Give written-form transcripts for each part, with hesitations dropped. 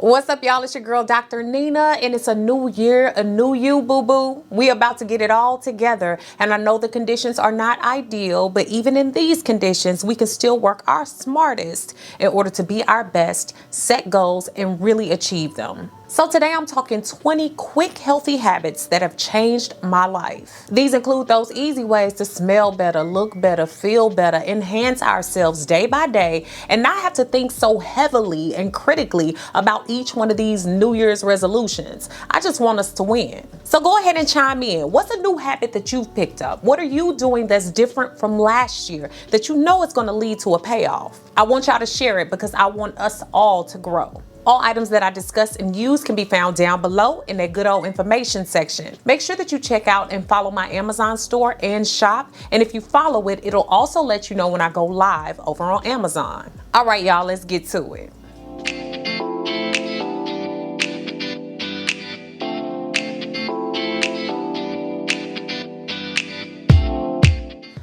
What's up, y'all? It's your girl, Dr. Nina, and it's a new year, a new you, boo-boo. We about to get it all together, and I know the conditions are not ideal, but even in these conditions, we can still work our smartest in order to be our best, set goals, and really achieve them. So today I'm talking 20 quick healthy habits that have changed my life. These include those easy ways to smell better, look better, feel better, enhance ourselves day by day, and not have to think so heavily and critically about each one of these New Year's resolutions. I just want us to win. So go ahead and chime in. What's a new habit that you've picked up? What are you doing that's different from last year that you know is going to lead to a payoff? I want y'all to share it because I want us all to grow. All items that I discuss and use can be found down below in that good old information section. Make sure that you check out and follow my Amazon store and shop. And if you follow it, it'll also let you know when I go live over on Amazon. All right, y'all, let's get to it.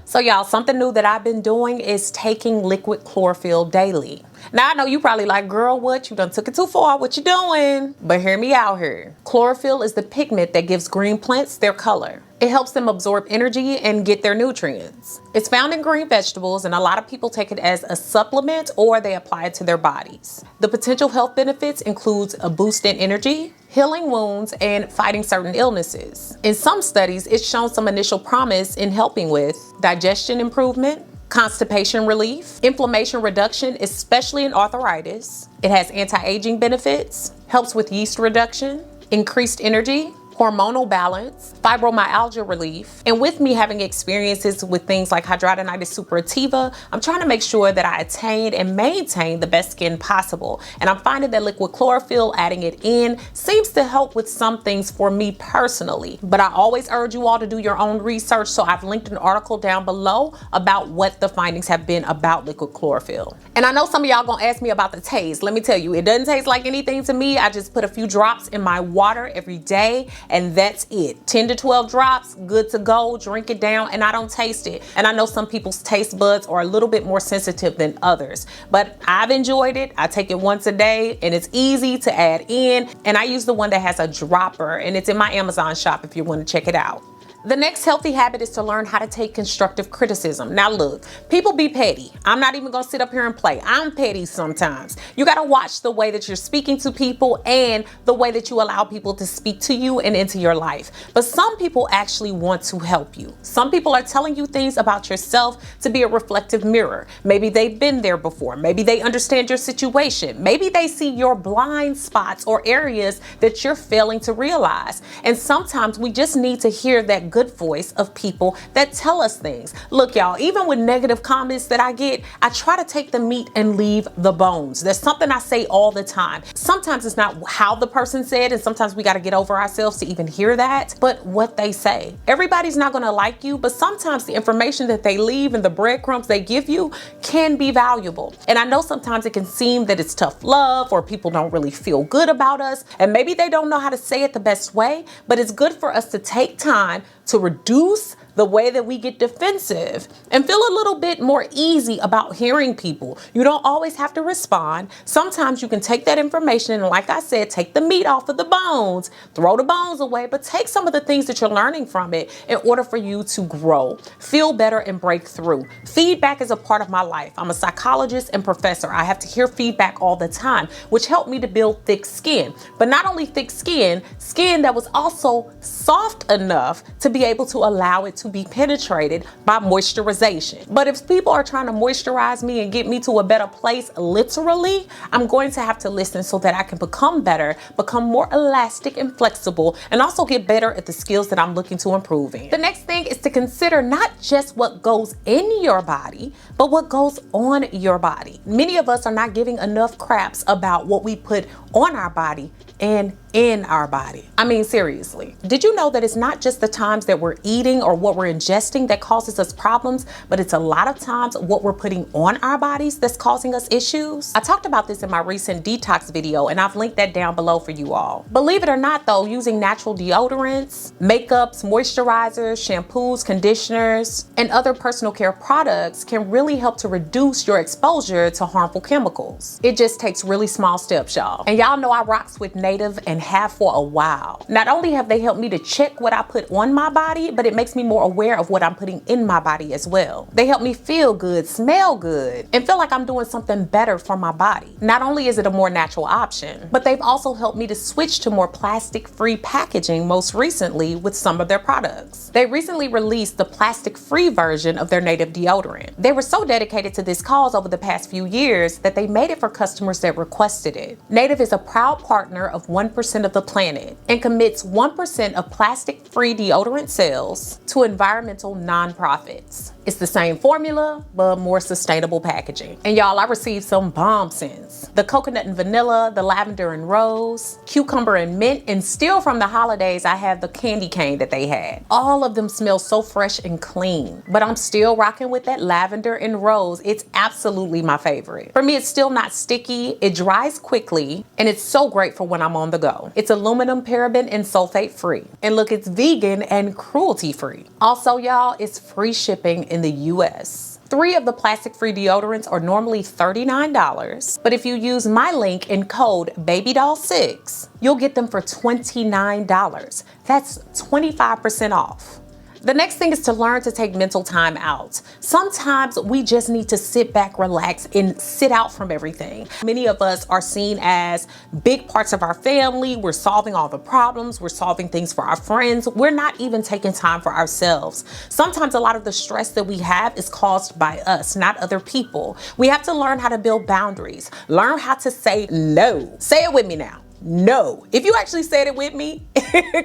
So y'all, something new that I've been doing is taking liquid chlorophyll daily. Now I know you probably like, girl, what? You done took it too far. What you doing? But hear me out here. Chlorophyll is the pigment that gives green plants their color. It helps them absorb energy and get their nutrients. It's found in green vegetables, and a lot of people take it as a supplement or they apply it to their bodies. The potential health benefits includes a boost in energy, healing wounds, and fighting certain illnesses. In some studies, it's shown some initial promise in helping with digestion improvement, constipation relief, inflammation reduction, especially in arthritis. It has anti-aging benefits, helps with yeast reduction, increased energy, hormonal balance, fibromyalgia relief. And with me having experiences with things like hidradenitis suppurativa, I'm trying to make sure that I attain and maintain the best skin possible. And I'm finding that liquid chlorophyll, adding it in, seems to help with some things for me personally. But I always urge you all to do your own research, so I've linked an article down below about what the findings have been about liquid chlorophyll. And I know some of y'all gonna ask me about the taste. Let me tell you, it doesn't taste like anything to me. I just put a few drops in my water every day, and that's it. 10 to 12 drops, good to go. Drink it down, and I don't taste it. And I know some people's taste buds are a little bit more sensitive than others, but I've enjoyed it. I take it once a day, and it's easy to add in. And I use the one that has a dropper, and it's in my Amazon shop if you want to check it out. The next healthy habit is to learn how to take constructive criticism. Now look, people be petty. I'm not even gonna sit up here and play. I'm petty sometimes. You gotta watch the way that you're speaking to people and the way that you allow people to speak to you and into your life. But some people actually want to help you. Some people are telling you things about yourself to be a reflective mirror. Maybe they've been there before. Maybe they understand your situation. Maybe they see your blind spots or areas that you're failing to realize. And sometimes we just need to hear that good voice of people that tell us things. Look, y'all, even with negative comments that I get, I try to take the meat and leave the bones. There's something I say all the time. Sometimes it's not how the person said, and sometimes we got to get over ourselves to even hear that, but what they say. Everybody's not going to like you, but sometimes the information that they leave and the breadcrumbs they give you can be valuable. And I know sometimes it can seem that it's tough love or people don't really feel good about us, and maybe they don't know how to say it the best way, but it's good for us to take time to reduce the way that we get defensive and feel a little bit more easy about hearing people. You don't always have to respond. Sometimes you can take that information and, like I said, take the meat off of the bones, throw the bones away, but take some of the things that you're learning from it in order for you to grow, feel better, and break through. Feedback is a part of my life. I'm a psychologist and professor. I have to hear feedback all the time, which helped me to build thick skin. But not only thick skin, skin that was also soft enough to be able to allow it to be penetrated by moisturization. But if people are trying to moisturize me and get me to a better place, literally, I'm going to have to listen so that I can become better, become more elastic and flexible, and also get better at the skills that I'm looking to improve in. The next thing is to consider not just what goes in your body, but what goes on your body. Many of us are not giving enough craps about what we put on our body and in our body. I mean, seriously. Did you know that it's not just the times that we're eating or what we're ingesting that causes us problems, but it's a lot of times what we're putting on our bodies that's causing us issues? I talked about this in my recent detox video, and I've linked that down below for you all. Believe it or not though, using natural deodorants, makeups, moisturizers, shampoos, conditioners, and other personal care products can really help to reduce your exposure to harmful chemicals. It just takes really small steps, y'all. And y'all know I rocks with Native and have for a while. Not only have they helped me to check what I put on my body, but it makes me more aware of what I'm putting in my body as well. They help me feel good, smell good, and feel like I'm doing something better for my body. Not only is it a more natural option, but they've also helped me to switch to more plastic-free packaging most recently with some of their products. They recently released the plastic-free version of their Native deodorant. They were so dedicated to this cause over the past few years that they made it for customers that requested it. Native is a proud partner of 1% of the planet and commits 1% of plastic-free deodorant sales to environmental nonprofits. It's the same formula, but more sustainable packaging. And y'all, I received some bomb scents. The coconut and vanilla, the lavender and rose, cucumber and mint, and still from the holidays, I have the candy cane that they had. All of them smell so fresh and clean, but I'm still rocking with that lavender and rose. It's absolutely my favorite. For me, it's still not sticky, it dries quickly, and it's so great for when I'm on the go. It's aluminum, paraben, and sulfate free. And look, it's vegan and cruelty free. Also, y'all, it's free shipping in the US. 3 of the plastic-free deodorants are normally $39, but if you use my link and code BabyDol6, you'll get them for $29. That's 25% off. The next thing is to learn to take mental time out. Sometimes we just need to sit back, relax, and sit out from everything. Many of us are seen as big parts of our family. We're solving all the problems. We're solving things for our friends. We're not even taking time for ourselves. Sometimes a lot of the stress that we have is caused by us, not other people. We have to learn how to build boundaries. Learn how to say no. Say it with me now. No. If you actually said it with me,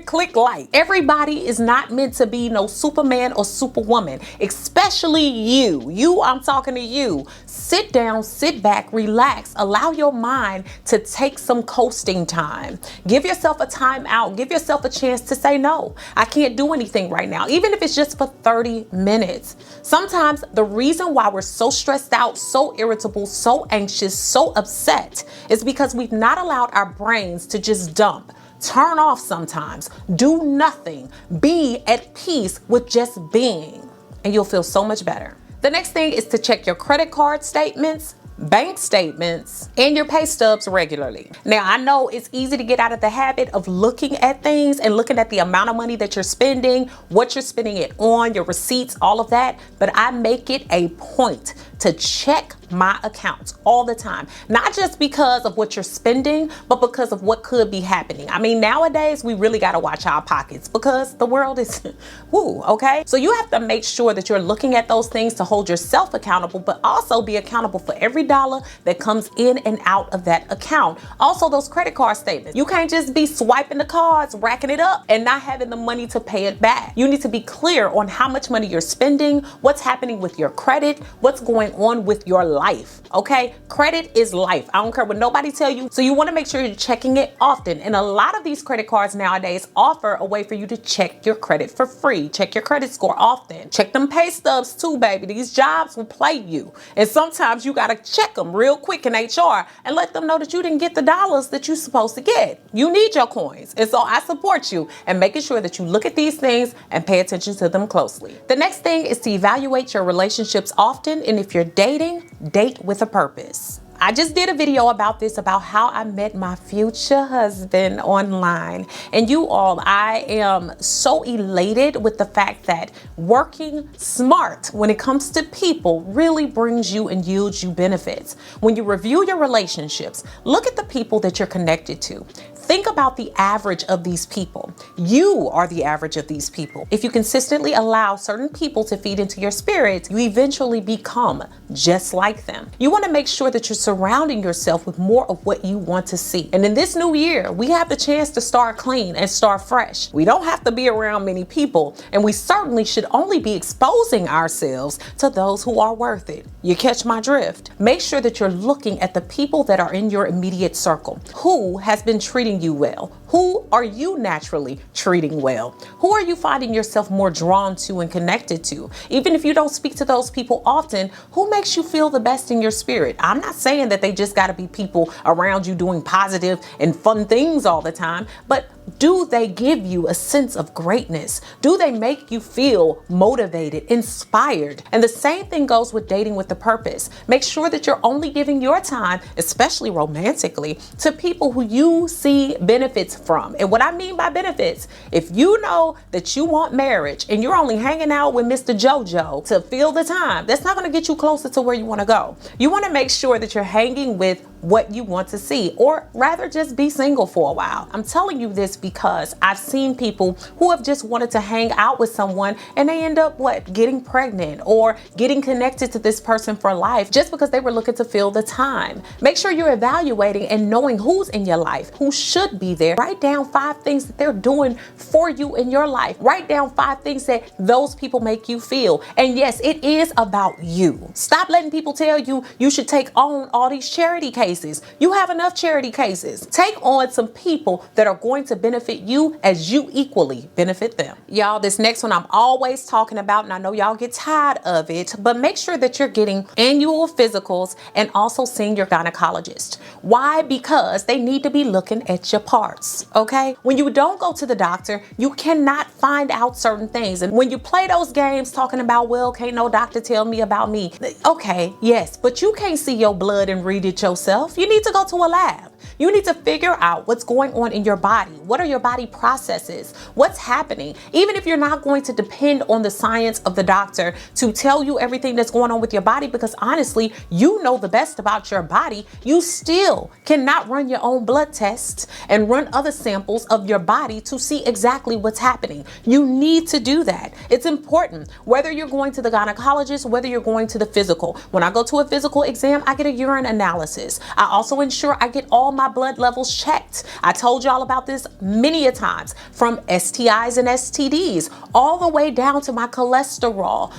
click like. Everybody is not meant to be no Superman or Superwoman, especially you. I'm talking to you. Sit down, sit back, relax. Allow your mind to take some coasting time. Give yourself a time out. Give yourself a chance to say no. I can't do anything right now, even if it's just for 30 minutes. Sometimes the reason why we're so stressed out, so irritable, so anxious, so upset is because we've not allowed our brain to just dump, turn off sometimes, do nothing, be at peace with just being, and you'll feel so much better. The next thing is to check your credit card statements, bank statements, and your pay stubs regularly. Now, I know it's easy to get out of the habit of looking at things and looking at the amount of money that you're spending, what you're spending it on, your receipts, all of that, but I make it a point to check my accounts all the time. Not just because of what you're spending, but because of what could be happening. I mean, nowadays we really gotta watch our pockets because the world is, woo, okay? So you have to make sure that you're looking at those things to hold yourself accountable, but also be accountable for every dollar that comes in and out of that account. Also, those credit card statements. You can't just be swiping the cards, racking it up, and not having the money to pay it back. You need to be clear on how much money you're spending, what's happening with your credit, what's going on with your life, okay? Credit is life. I don't care what nobody tell you. So you want to make sure you're checking it often. And a lot of these credit cards nowadays offer a way for you to check your credit for free. Check your credit score often. Check them pay stubs too, baby. These jobs will play you. And sometimes you got to check them real quick in HR and let them know that you didn't get the dollars that you're supposed to get. You need your coins. And so I support you in making sure that you look at these things and pay attention to them closely. The next thing is to evaluate your relationships often. And if you're dating, date with a purpose. I just did a video about this, about how I met my future husband online. And you all, I am so elated with the fact that working smart when it comes to people really brings you and yields you benefits. When you review your relationships, look at the people that you're connected to. Think about the average of these people. You are the average of these people. If you consistently allow certain people to feed into your spirit, you eventually become just like them. You want to make sure that you're surrounding yourself with more of what you want to see. And in this new year, we have the chance to start clean and start fresh. We don't have to be around many people, and we certainly should only be exposing ourselves to those who are worth it. You catch my drift? Make sure that you're looking at the people that are in your immediate circle. Who has been treating you well? Who are you naturally treating well? Who are you finding yourself more drawn to and connected to? Even if you don't speak to those people often, who makes you feel the best in your spirit? I'm not saying that they just got to be people around you doing positive and fun things all the time, but do they give you a sense of greatness? Do they make you feel motivated, inspired? And the same thing goes with dating with a purpose. Make sure that you're only giving your time, especially romantically, to people who you see benefits from. And what I mean by benefits, if you know that you want marriage and you're only hanging out with Mr. JoJo to fill the time, that's not going to get you closer to where you want to go. You want to make sure that you're hanging with what you want to see, or rather just be single for a while. I'm telling you this because I've seen people who have just wanted to hang out with someone and they end up getting pregnant or getting connected to this person for life just because they were looking to fill the time. Make sure you're evaluating and knowing who's in your life, who should be there. Write down 5 things that they're doing for you in your life. Write down 5 things that those people make you feel. And yes, it is about you. Stop letting people tell you you should take on all these charity cases. You have enough charity cases. Take on some people that are going to benefit you as you equally benefit them. Y'all, this next one I'm always talking about, and I know y'all get tired of it, but make sure that you're getting annual physicals and also seeing your gynecologist. Why? Because they need to be looking at your parts, okay? When you don't go to the doctor, you cannot find out certain things. And when you play those games talking about, well, can't no doctor tell me about me. Okay, yes, but you can't see your blood and read it yourself. You need to go to a lab. You need to figure out what's going on in your body. What are your body processes? What's happening? Even if you're not going to depend on the science of the doctor to tell you everything that's going on with your body, because honestly, you know the best about your body, you still cannot run your own blood tests and run other samples of your body to see exactly what's happening. You need to do that. It's important. Whether you're going to the gynecologist, whether you're going to the physical. When I go to a physical exam, I get a urine analysis. I also ensure I get all my blood levels checked. I told y'all about this many a times, from STIs and STDs all the way down to my cholesterol.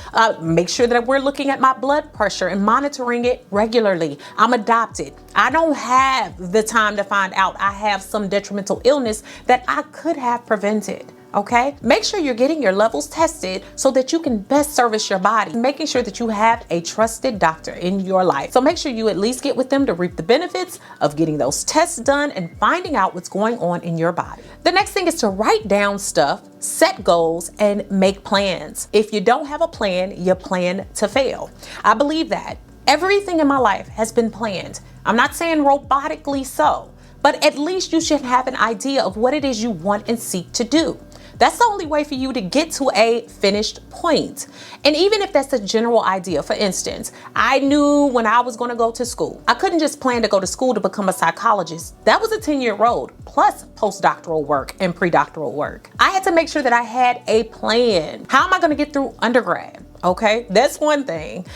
Make sure that we're looking at my blood pressure and monitoring it regularly. I'm adopted. I don't have the time to find out I have some detrimental illness that I could have prevented. Okay? Make sure you're getting your levels tested so that you can best service your body, making sure that you have a trusted doctor in your life. So make sure you at least get with them to reap the benefits of getting those tests done and finding out what's going on in your body. The next thing is to write down stuff, set goals, and make plans. If you don't have a plan, you plan to fail. I believe that. Everything in my life has been planned. I'm not saying robotically so, but at least you should have an idea of what it is you want and seek to do. That's the only way for you to get to a finished point. And even if that's a general idea, for instance, I knew when I was going to go to school, I couldn't just plan to go to school to become a psychologist. That was a 10-year road, plus postdoctoral work and predoctoral work. I had to make sure that I had a plan. How am I going to get through undergrad? Okay, that's one thing.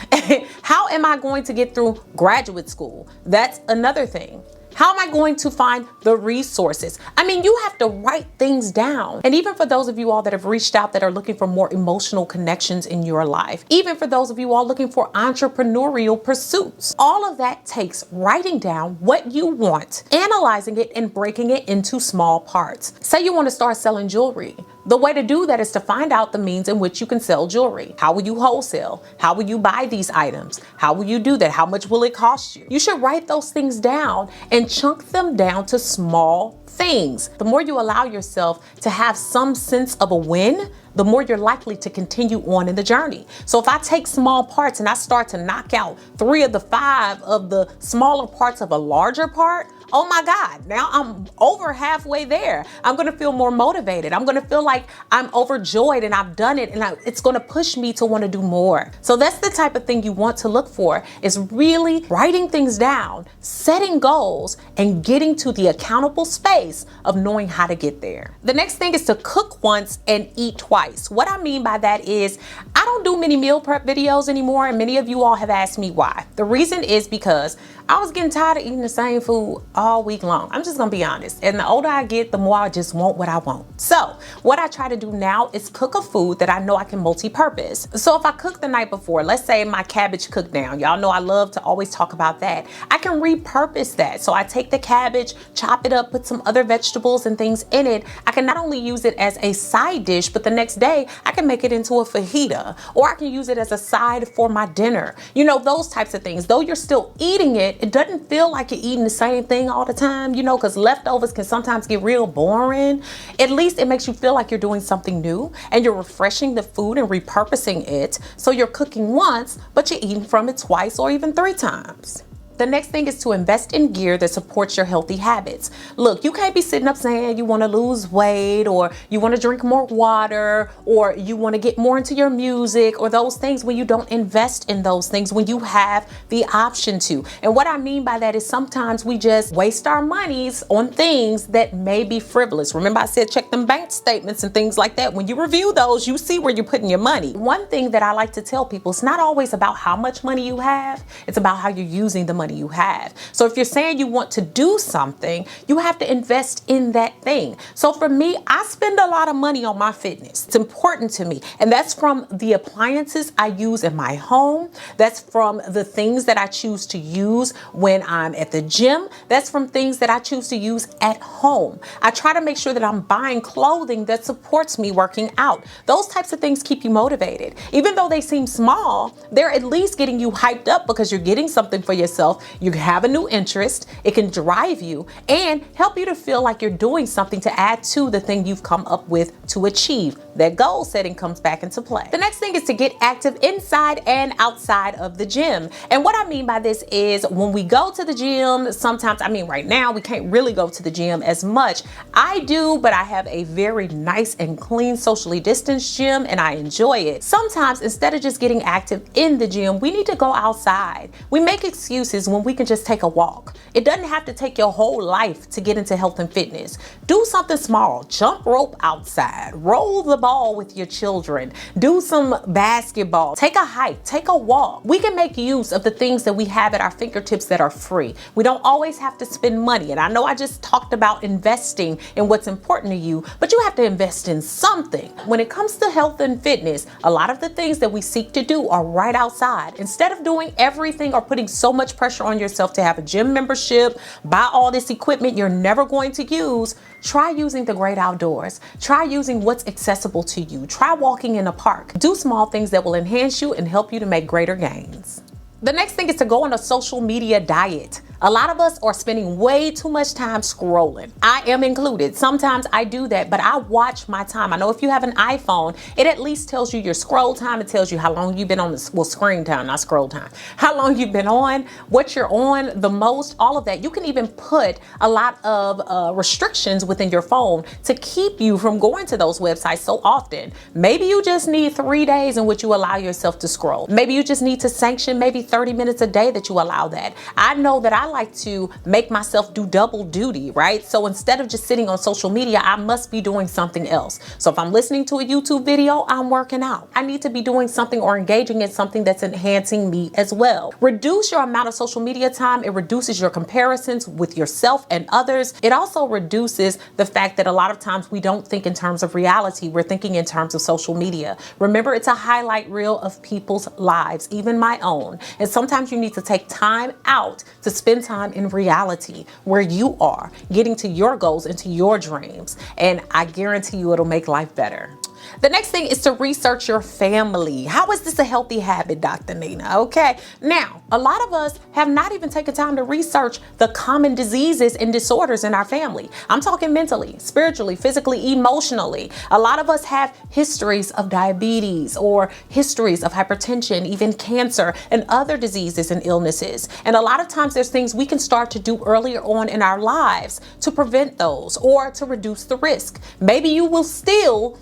How am I going to get through graduate school? That's another thing. How am I going to find the resources? I mean, you have to write things down. And even for those of you all that have reached out that are looking for more emotional connections in your life, even for those of you all looking for entrepreneurial pursuits, all of that takes writing down what you want, analyzing it, and breaking it into small parts. Say you want to start selling jewelry. The way to do that is to find out the means in which you can sell jewelry. How will you wholesale? How will you buy these items? How will you do that? How much will it cost you? You should write those things down and chunk them down to small things. The more you allow yourself to have some sense of a win, the more you're likely to continue on in the journey. So if I take small parts and I start to knock out 3 of the 5 of the smaller parts of a larger part, oh my God, now I'm over halfway there. I'm gonna feel more motivated. I'm gonna feel like I'm overjoyed and I've done it, and it's gonna push me to wanna do more. So that's the type of thing you want to look for, is really writing things down, setting goals, and getting to the accountable space of knowing how to get there. The next thing is to cook once and eat twice. What I mean by that is, I don't do many meal prep videos anymore, and many of you all have asked me why. The reason is because I was getting tired of eating the same food all week long. I'm just gonna be honest. And the older I get, the more I just want what I want. So what I try to do now is cook a food that I know I can multi-purpose. So if I cook the night before, let's say my cabbage cooked down. Y'all know I love to always talk about that. I can repurpose that. So I take the cabbage, chop it up, put some other vegetables and things in it. I can not only use it as a side dish, but the next day I can make it into a fajita, or I can use it as a side for my dinner. You know, those types of things. Though you're still eating it, it doesn't feel like you're eating the same thing all the time, you know, because leftovers can sometimes get real boring. At least it makes you feel like you're doing something new and you're refreshing the food and repurposing it. So you're cooking once, but you're eating from it twice or even 3 times. The next thing is to invest in gear that supports your healthy habits. Look, you can't be sitting up saying you want to lose weight, or you want to drink more water, or you want to get more into your music, or those things when you don't invest in those things when you have the option to. And what I mean by that is sometimes we just waste our monies on things that may be frivolous. Remember I said check them bank statements and things like that. When you review those, you see where you're putting your money. One thing that I like to tell people, it's not always about how much money you have, it's about how you're using the money you have. So if you're saying you want to do something, you have to invest in that thing. So for me, I spend a lot of money on my fitness. It's important to me. And that's from the appliances I use in my home. That's from the things that I choose to use when I'm at the gym. That's from things that I choose to use at home. I try to make sure that I'm buying clothing that supports me working out. Those types of things keep you motivated. Even though they seem small, they're at least getting you hyped up because you're getting something for yourself. You have a new interest, it can drive you and help you to feel like you're doing something to add to the thing you've come up with to achieve. That goal setting comes back into play. The next thing is to get active inside and outside of the gym. And what I mean by this is when we go to the gym, sometimes, I mean right now we can't really go to the gym as much. I do, but I have a very nice and clean socially distanced gym and I enjoy it. Sometimes instead of just getting active in the gym, we need to go outside. We make excuses when we can just take a walk. It doesn't have to take your whole life to get into health and fitness. Do something small. Jump rope outside. Roll the ball with your children. Do some basketball. Take a hike. Take a walk. We can make use of the things that we have at our fingertips that are free. We don't always have to spend money. And I know I just talked about investing in what's important to you, but you have to invest in something. When it comes to health and fitness, a lot of the things that we seek to do are right outside. Instead of doing everything or putting so much pressure on yourself to have a gym membership, buy all this equipment you're never going to use, try using the great outdoors. Try using what's accessible to you. Try walking in a park. Do small things that will enhance you and help you to make greater gains. The next thing is to go on a social media diet. A lot of us are spending way too much time scrolling. I am included. Sometimes I do that, but I watch my time. I know if you have an iPhone, it at least tells you your scroll time. It tells you how long you've been on this, well, screen time, not scroll time. How long you've been on, what you're on the most, all of that. You can even put a lot of restrictions within your phone to keep you from going to those websites so often. Maybe you just need 3 days in which you allow yourself to scroll. Maybe you just need to sanction maybe 30 minutes a day that you allow that. I know that I like to make myself do double duty, right? So instead of just sitting on social media, I must be doing something else. So if I'm listening to a YouTube video, I'm working out. I need to be doing something or engaging in something that's enhancing me as well. Reduce your amount of social media time. It reduces your comparisons with yourself and others. It also reduces the fact that a lot of times we don't think in terms of reality. We're thinking in terms of social media. Remember, it's a highlight reel of people's lives, even my own. And sometimes you need to take time out to spend time in reality where you are getting to your goals and to your dreams. And I guarantee you it'll make life better. The next thing is to research your family. How is this a healthy habit, Dr. Nina? Okay. Now, a lot of us have not even taken time to research the common diseases and disorders in our family. I'm talking mentally, spiritually, physically, emotionally. A lot of us have histories of diabetes or histories of hypertension, even cancer and other diseases and illnesses. And a lot of times there's things we can start to do earlier on in our lives to prevent those or to reduce the risk. Maybe you will still,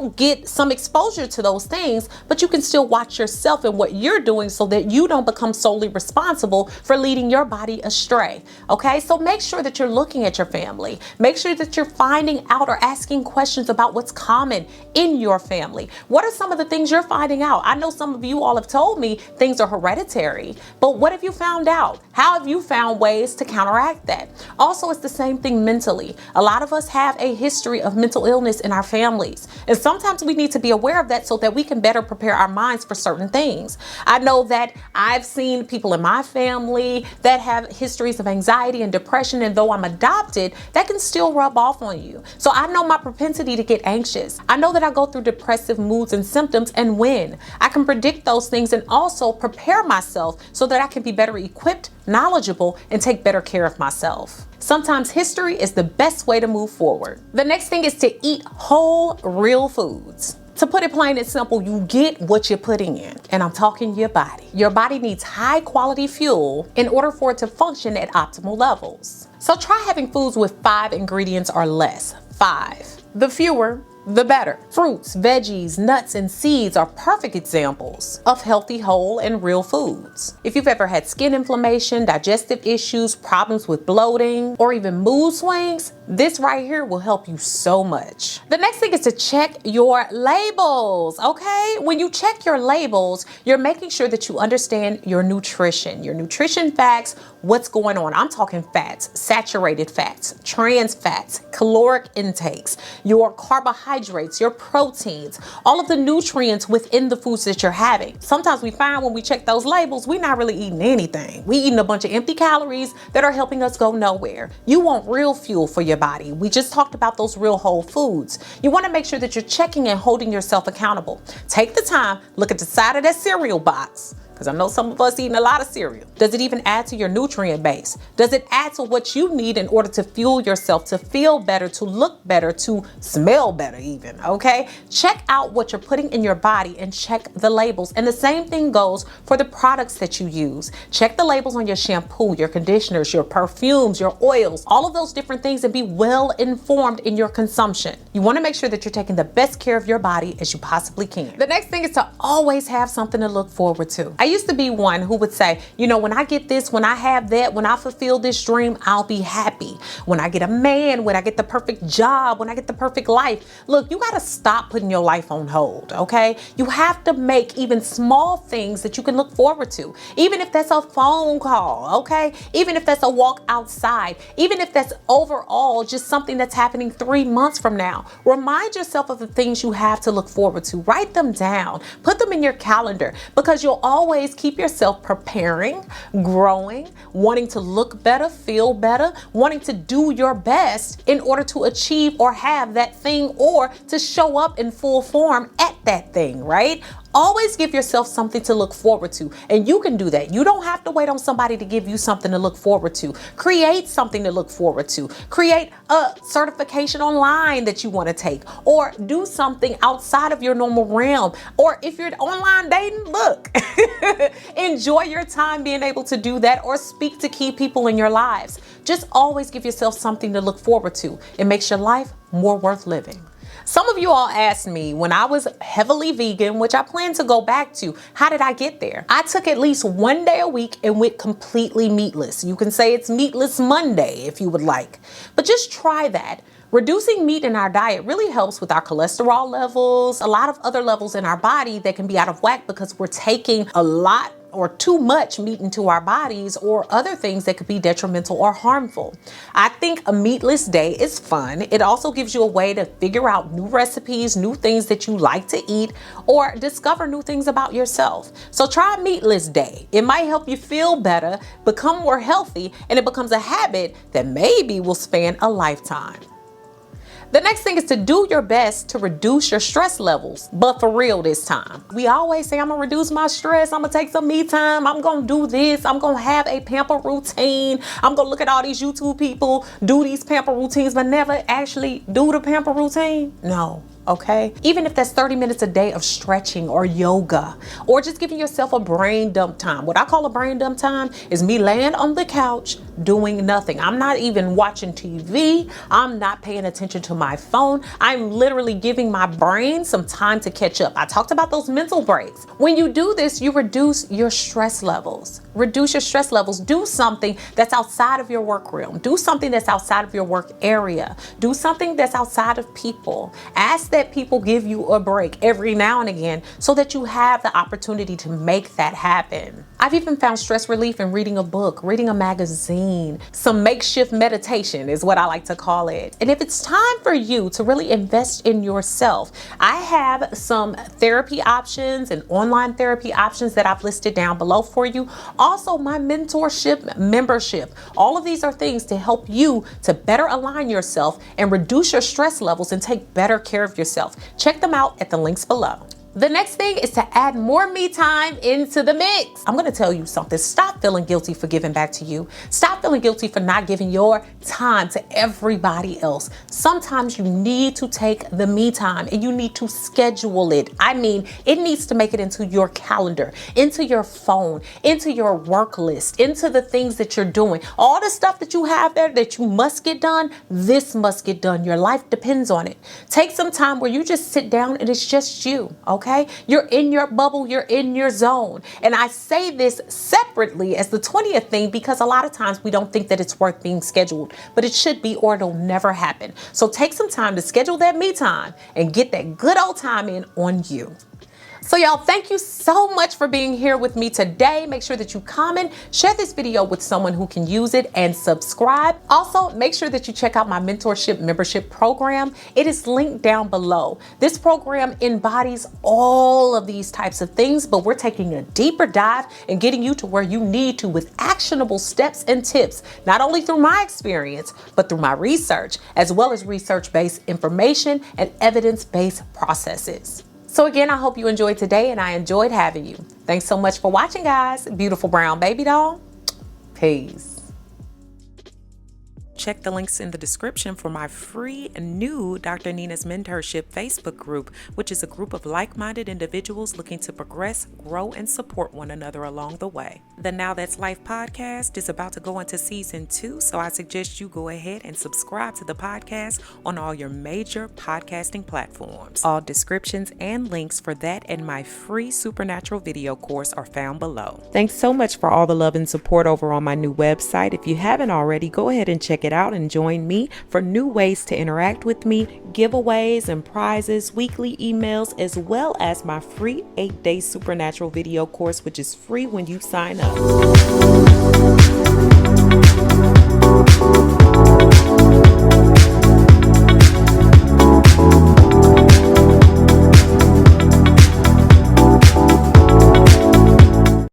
don't get some exposure to those things, but you can still watch yourself and what you're doing so that you don't become solely responsible for leading your body astray. Okay, so make sure that you're looking at your family. Make sure that you're finding out or asking questions about what's common in your family. What are some of the things you're finding out? I know some of you all have told me things are hereditary, but what have you found out? How have you found ways to counteract that? Also, it's the same thing mentally. A lot of us have a history of mental illness in our families, and sometimes we need to be aware of that so that we can better prepare our minds for certain things. I know that I've seen people in my family that have histories of anxiety and depression, and though I'm adopted, that can still rub off on you. So I know my propensity to get anxious. I know that I go through depressive moods and symptoms, and when I can predict those things and also prepare myself so that I can be better equipped, knowledgeable, and take better care of myself. Sometimes history is the best way to move forward. The next thing is to eat whole, real foods. To put it plain and simple, you get what you're putting in, and I'm talking your body. Your body needs high quality fuel in order for it to function at optimal levels. So try having foods with 5 ingredients or less. 5. The fewer, the better. Fruits, veggies, nuts, and seeds are perfect examples of healthy, whole, and real foods. If you've ever had skin inflammation, digestive issues, problems with bloating, or even mood swings, this right here will help you so much. The next thing is to check your labels, okay? When you check your labels, you're making sure that you understand your nutrition facts, what's going on. I'm talking fats, saturated fats, trans fats, caloric intakes, your carbohydrates, your proteins, all of the nutrients within the foods that you're having. Sometimes we find when we check those labels, we're not really eating anything. We eating a bunch of empty calories that are helping us go nowhere. You want real fuel for your body. We just talked about those real whole foods. You want to make sure that you're checking and holding yourself accountable. Take the time, look at the side of that cereal box, because I know some of us eating a lot of cereal. Does it even add to your nutrient base? Does it add to what you need in order to fuel yourself, to feel better, to look better, to smell better even, okay? Check out what you're putting in your body and check the labels. And the same thing goes for the products that you use. Check the labels on your shampoo, your conditioners, your perfumes, your oils, all of those different things, and be well informed in your consumption. You want to make sure that you're taking the best care of your body as you possibly can. The next thing is to always have something to look forward to. I used to be one who would say, you know, when I get this, when I have that, when I fulfill this dream, I'll be happy. When I get a man, when I get the perfect job, when I get the perfect life. Look, you got to stop putting your life on hold, okay? You have to make even small things that you can look forward to. Even if that's a phone call, okay? Even if that's a walk outside, even if that's overall just something that's happening 3 months from now. Remind yourself of the things you have to look forward to. Write them down. Put them in your calendar, because you'll always keep yourself preparing, growing, wanting to look better, feel better, wanting to do your best in order to achieve or have that thing, or to show up in full form at that thing, right? Always give yourself something to look forward to, and you can do that. You don't have to wait on somebody to give you something to look forward to. Create something to look forward to. Create a certification online that you want to take, or do something outside of your normal realm. Or if you're online dating, look, enjoy your time being able to do that, or speak to key people in your lives. Just always give yourself something to look forward to. It makes your life more worth living. Some of you all asked me when I was heavily vegan, which I plan to go back to, how did I get there? I took at least 1 day a week and went completely meatless. You can say it's Meatless Monday if you would like, but just try that. Reducing meat in our diet really helps with our cholesterol levels, a lot of other levels in our body that can be out of whack because we're taking a lot or too much meat into our bodies, or other things that could be detrimental or harmful. I think a meatless day is fun. It also gives you a way to figure out new recipes, new things that you like to eat, or discover new things about yourself. So try a meatless day. It might help you feel better, become more healthy, and it becomes a habit that maybe will span a lifetime. The next thing is to do your best to reduce your stress levels, but for real this time. We always say, I'm gonna reduce my stress, I'm gonna take some me time, I'm gonna do this, I'm gonna have a pamper routine, I'm gonna look at all these YouTube people do these pamper routines, but never actually do the pamper routine. No. okay? Even if that's 30 minutes a day of stretching or yoga, or just giving yourself a brain dump time. What I call a brain dump time is me laying on the couch doing nothing. I'm not even watching TV. I'm not paying attention to my phone. I'm literally giving my brain some time to catch up. I talked about those mental breaks. When you do this, you reduce your stress levels. Reduce your stress levels. Do something that's outside of your work realm. Do something that's outside of your work area. Do something that's outside of people. Ask that people give you a break every now and again so that you have the opportunity to make that happen. I've even found stress relief in reading a book, reading a magazine. Some makeshift meditation is what I like to call it. And if it's time for you to really invest in yourself, I have some therapy options and online therapy options that I've listed down below for you. Also, my mentorship membership. All of these are things to help you to better align yourself and reduce your stress levels and take better care of yourself. Check them out at the links below. The next thing is to add more me time into the mix. I'm gonna tell you something. Stop feeling guilty for giving back to you. Stop feeling guilty for not giving your time to everybody else. Sometimes you need to take the me time and you need to schedule it. I mean, it needs to make it into your calendar, into your phone, into your work list, into the things that you're doing. All the stuff that you have there that you must get done, this must get done. Your life depends on it. Take some time where you just sit down and it's just you, okay? You're in your bubble, you're in your zone. And I say this separately as the 20th thing because a lot of times we don't think that it's worth being scheduled, but it should be or it'll never happen. So take some time to schedule that me time and get that good old time in on you. So y'all, thank you so much for being here with me today. Make sure that you comment, share this video with someone who can use it, and subscribe. Also, make sure that you check out my mentorship membership program. It is linked down below. This program embodies all of these types of things, but we're taking a deeper dive and getting you to where you need to with actionable steps and tips, not only through my experience, but through my research, as well as research-based information and evidence-based processes. So again, I hope you enjoyed today and I enjoyed having you. Thanks so much for watching, guys. Beautiful brown baby doll. Peace. Check the links in the description for my free new Dr. Nina's Mentorship Facebook group, which is a group of like-minded individuals looking to progress, grow, and support one another along the way. The Now That's Life podcast is about to go into season 2, so I suggest you go ahead and subscribe to the podcast on all your major podcasting platforms. All descriptions and links for that and my free supernatural video course are found below. Thanks so much for all the love and support over on my new website. If you haven't already, go ahead and check it out and join me for new ways to interact with me, giveaways and prizes, weekly emails, as well as my free 8-day supernatural video course, which is free when you sign up.